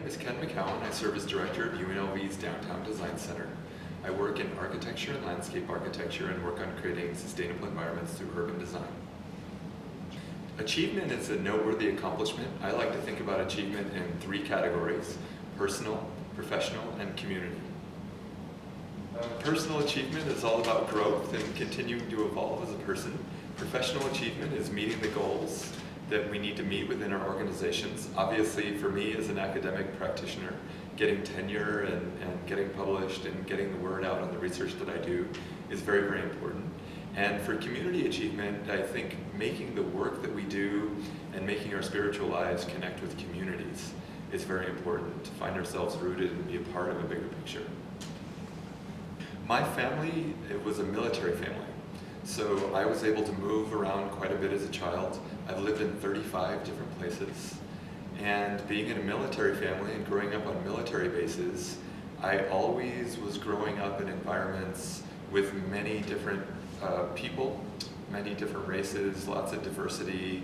name is Ken McCown. I serve as director of UNLV's Downtown Design Center. I work in architecture and landscape architecture and work on creating sustainable environments through urban design. Achievement is a noteworthy accomplishment. I like to think about achievement in three categories: personal, professional, and community. Personal achievement is all about growth and continuing to evolve as a person. Professional achievement is meeting the goals that we need to meet within our organizations. Obviously, for me as an academic practitioner, getting tenure and getting published and getting the word out on the research that I do is very, very important. And for community achievement, I think making the work that we do and making our spiritual lives connect with communities is very important, to find ourselves rooted and be a part of a bigger picture. My family, it was a military family. So I was able to move around quite a bit as a child. I've lived in 35 different places. And being in a military family and growing up on military bases, I always was growing up in environments with many different people, many different races, lots of diversity.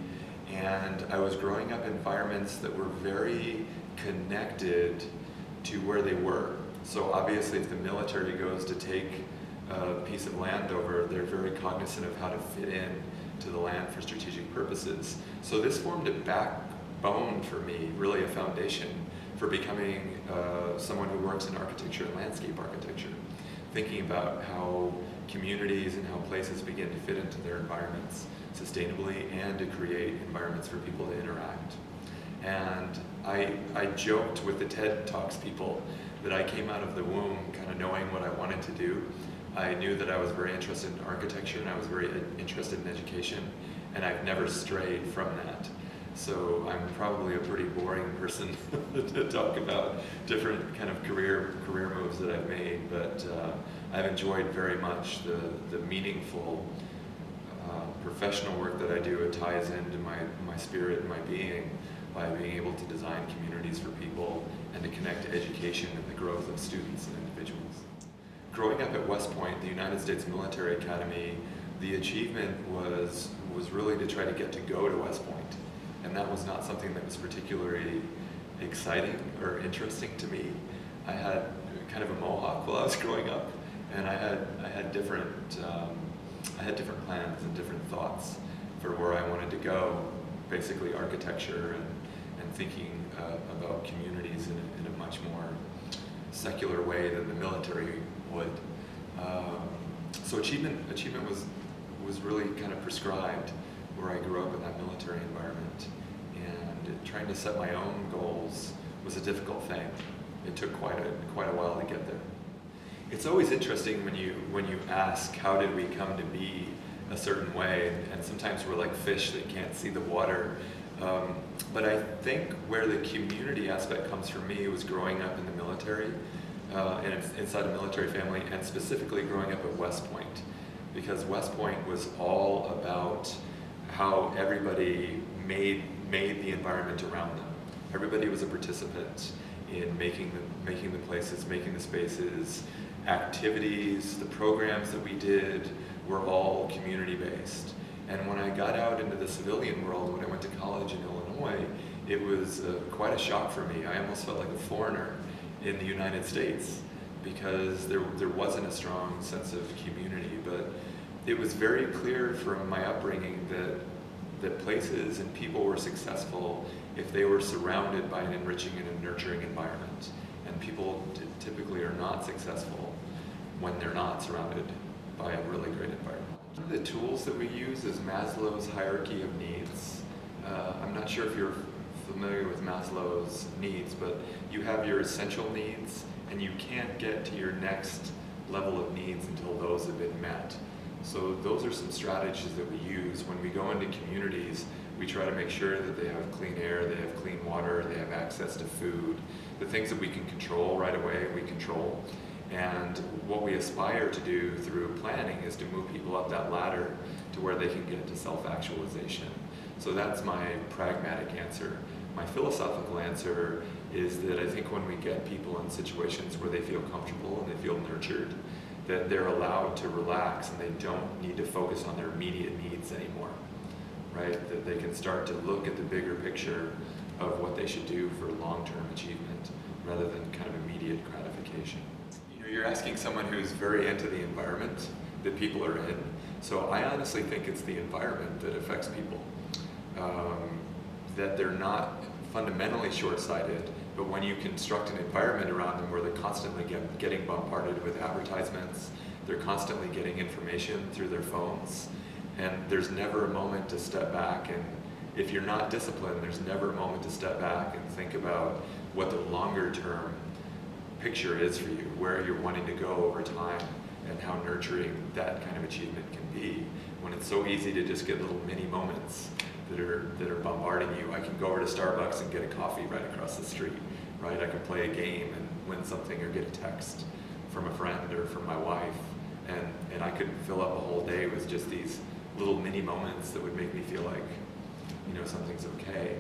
And I was growing up in environments that were very connected to where they were. So obviously if the military goes to take a piece of land over, they're very cognizant of how to fit in to the land for strategic purposes. So this formed a backbone for me, really a foundation for becoming someone who works in architecture and landscape architecture, thinking about how communities and how places begin to fit into their environments sustainably and to create environments for people to interact. And I joked with the TED Talks people that I came out of the womb kind of knowing what I wanted to do. I knew that I was very interested in architecture and I was very interested in education, and I've never strayed from that. So I'm probably a pretty boring person to talk about different kind of career moves that I've made, but I've enjoyed very much the meaningful professional work that I do. It ties into my spirit and my being by being able to design communities for people and to connect education and the growth of students and individuals. Growing up at West Point, the United States Military Academy, the achievement was really to try to get to go to West Point. And that was not something that was particularly exciting or interesting to me. I had kind of a mohawk while I was growing up, and I had different plans and different thoughts for where I wanted to go, basically architecture and thinking about communities in a much more secular way than the military would. So achievement was really kind of prescribed where I grew up in that military environment, and trying to set my own goals was a difficult thing. It took quite a while to get there. It's always interesting when you ask how did we come to be a certain way, and sometimes we're like fish that can't see the water. But I think where the community aspect comes for me was growing up in the military, and inside a military family, and specifically growing up at West Point, because West Point was all about how everybody made the environment around them. Everybody was a participant in making the places, making the spaces, activities, the programs that we did were all community-based. And when I got out into the civilian world, when I went to college in Illinois, it was quite a shock for me. I almost felt like a foreigner in the United States because there wasn't a strong sense of community. But it was very clear from my upbringing that places and people were successful if they were surrounded by an enriching and a nurturing environment. And people typically are not successful when they're not surrounded by a really great environment. One of the tools that we use is Maslow's hierarchy of needs. I'm not sure if you're familiar with Maslow's needs, but you have your essential needs, and you can't get to your next level of needs until those have been met. So those are some strategies that we use. When we go into communities, we try to make sure that they have clean air, they have clean water, they have access to food. The things that we can control right away, we control. And what we aspire to do through planning is to move people up that ladder to where they can get to self-actualization. So that's my pragmatic answer. My philosophical answer is that I think when we get people in situations where they feel comfortable and they feel nurtured, that they're allowed to relax and they don't need to focus on their immediate needs anymore, right? That they can start to look at the bigger picture of what they should do for long-term achievement rather than kind of immediate gratification. You know, you're asking someone who's very into the environment that people are in. So I honestly think it's the environment that affects people. That they're not fundamentally short-sighted, but when you construct an environment around them where they're constantly getting bombarded with advertisements, they're constantly getting information through their phones, and there's never a moment to step back, and if you're not disciplined, there's never a moment to step back and think about what the longer-term picture is for you, where you're wanting to go over time, and how nurturing that kind of achievement can be, when it's so easy to just get little mini moments that are bombarding you. I can go over to Starbucks and get a coffee right across the street, right? I can play a game and win something or get a text from a friend or from my wife, and I could fill up a whole day with just these little mini moments that would make me feel like, you know, something's okay.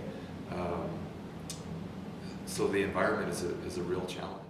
So the environment is a real challenge.